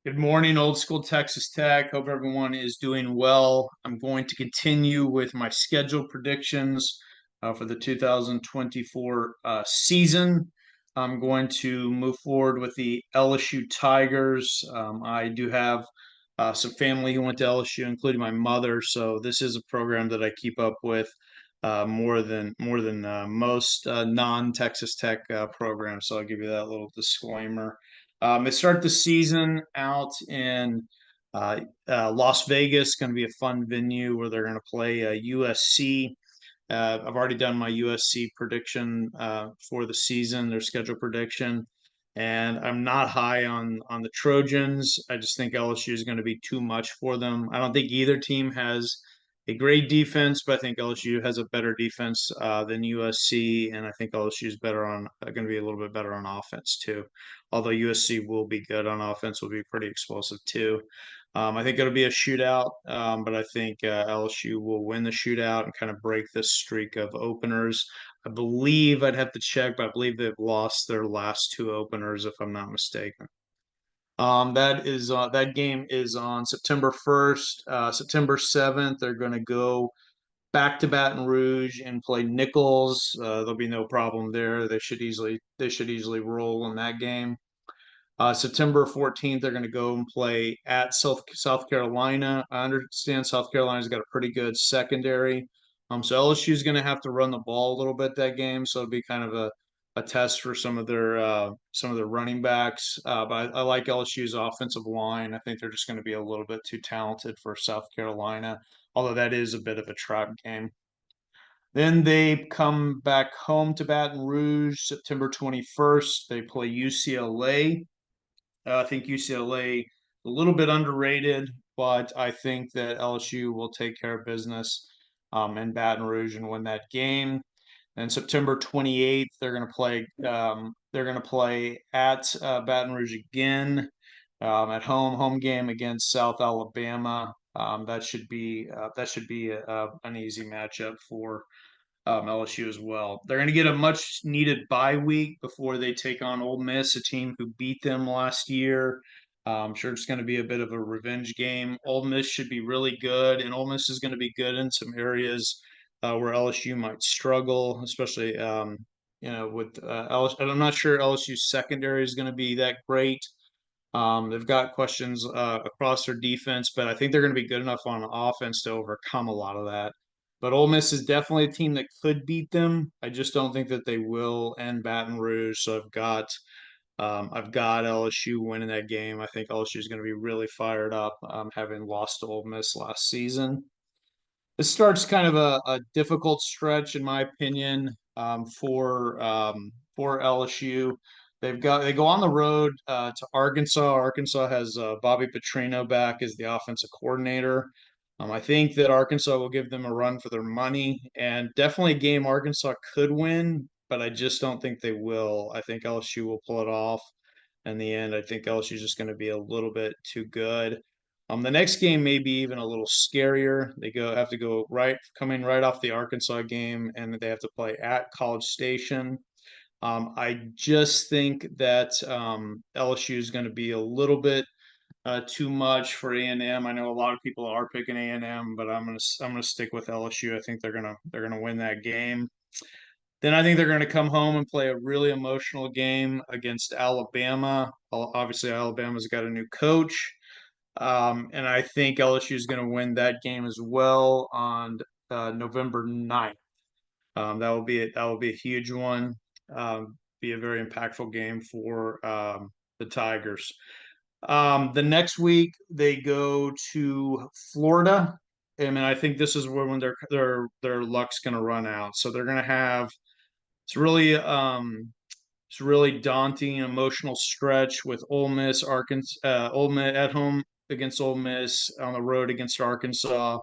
Good morning, old school Texas Tech. Hope everyone is doing well. I'm going to continue with my schedule predictions for the 2024 season. I'm going to move forward with the LSU Tigers. I do have some family who went to LSU, including my mother, so this is a program that I keep up with more than most non-Texas Tech programs. So I'll give you that little disclaimer. They start the season out in Las Vegas. Going to be a fun venue where they're going to play USC. I've already done my USC prediction for the season, their schedule prediction, and I'm not high on the Trojans. I just think LSU is going to be too much for them. I don't think either team has a great defense, but I think LSU has a better defense than USC, and I think LSU is better on going to be a little bit better on offense too. Although USC will be good on offense, will be pretty explosive too. I think it'll be a shootout, but I think LSU will win the shootout and kind of break this streak of openers. I believe I'd have to check, but I believe they've lost their last two openers, if I'm not mistaken. That game is on September 1st. September 7th, they're going to go back to Baton Rouge and play Nichols. There'll be no problem there. They should easily roll in that game. September 14th, they're going to go and play at South Carolina. I understand South Carolina's got a pretty good secondary. So LSU is going to have to run the ball a little bit that game. So it'll be kind of a test for some of their running backs. But I like LSU's offensive line. I think they're just going to be a little bit too talented for South Carolina, although that is a bit of a trap game. Then they come back home to Baton Rouge September 21st. They play UCLA. I think UCLA a little bit underrated, but I think that LSU will take care of business in Baton Rouge and win that game. And September 28th, They're going to play at Baton Rouge again at home game against South Alabama. That should be an easy matchup for LSU as well. They're going to get a much needed bye week before they take on Ole Miss, a team who beat them last year. I'm sure it's going to be a bit of a revenge game. Ole Miss should be really good, and Ole Miss is going to be good in some areas where LSU might struggle, especially with LSU. And I'm not sure LSU's secondary is going to be that great. They've got questions across their defense, but I think they're going to be good enough on offense to overcome a lot of that. But Ole Miss is definitely a team that could beat them. I just don't think that they will end Baton Rouge. So I've got LSU winning that game. I think LSU is going to be really fired up, having lost to Ole Miss last season. This starts kind of a difficult stretch, in my opinion, for LSU. They go on the road to Arkansas. Arkansas has Bobby Petrino back as the offensive coordinator. I think that Arkansas will give them a run for their money, and definitely a game Arkansas could win, but I just don't think they will. I think LSU will pull it off in the end. I think LSU is just going to be a little bit too good. The next game may be even a little scarier. They have to go right coming right off the Arkansas game, and they have to play at College Station. I just think that LSU is going to be a little bit too much for A&M. I know a lot of people are picking A&M, but I'm gonna stick with LSU. I think they're gonna win that game. Then I think they're going to come home and play a really emotional game against Alabama. Obviously, Alabama's got a new coach. And I think LSU is going to win that game as well on November 9th. That will be a huge one. Be a very impactful game for the Tigers. The next week they go to Florida. I mean, I think this is where when their luck's going to run out. So they're going to have it's really it's a really daunting, emotional stretch with Ole Miss, Arkansas, Ole Miss at home against Ole Miss, on the road against Arkansas,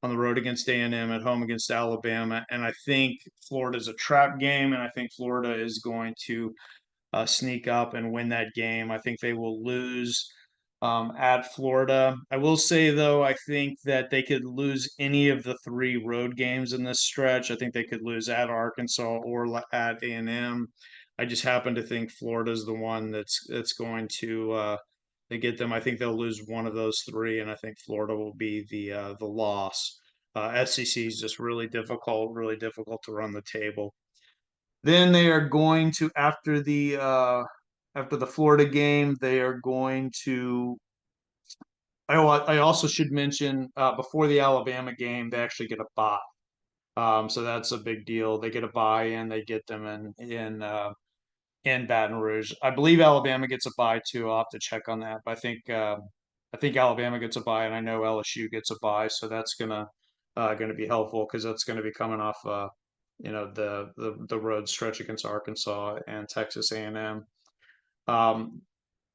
on the road against A&M, at home against Alabama, and I think Florida's a trap game, and I think Florida is going to sneak up and win that game. I think they will lose at Florida. I will say, though, I think that they could lose any of the three road games in this stretch. I think they could lose at Arkansas or at A&M. I just happen to think Florida's the one that's going to They get them. I think they'll lose one of those three, and I think Florida will be the loss. SEC is just really difficult to run the table. Then they are going to after the Florida game, they are going to. I also should mention before the Alabama game, they actually get a bye. So that's a big deal. They get a bye and they get them in Baton Rouge. I believe Alabama gets a bye too. I'll have to check on that. But I think Alabama gets a bye, and I know LSU gets a bye. So that's gonna be helpful because that's gonna be coming off the road stretch against Arkansas and Texas A&M. Um,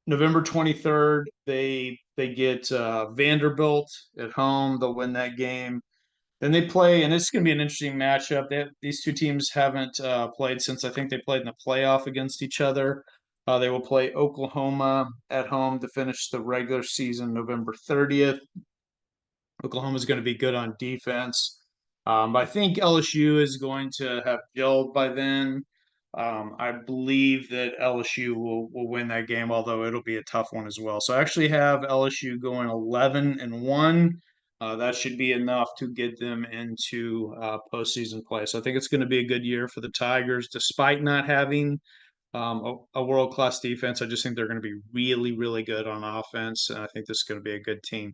November 23rd, they get Vanderbilt at home. They'll win that game. Then they play, and it's going to be an interesting matchup. These two teams haven't played since I think they played in the playoff against each other. They will play Oklahoma at home to finish the regular season November 30th. Oklahoma's going to be good on defense. But I think LSU is going to have gelled by then. I believe that LSU will win that game, although it'll be a tough one as well. So I actually have LSU going 11-1. That should be enough to get them into postseason play. So I think it's going to be a good year for the Tigers, despite not having a world-class defense. I just think they're going to be really, really good on offense, and I think this is going to be a good team.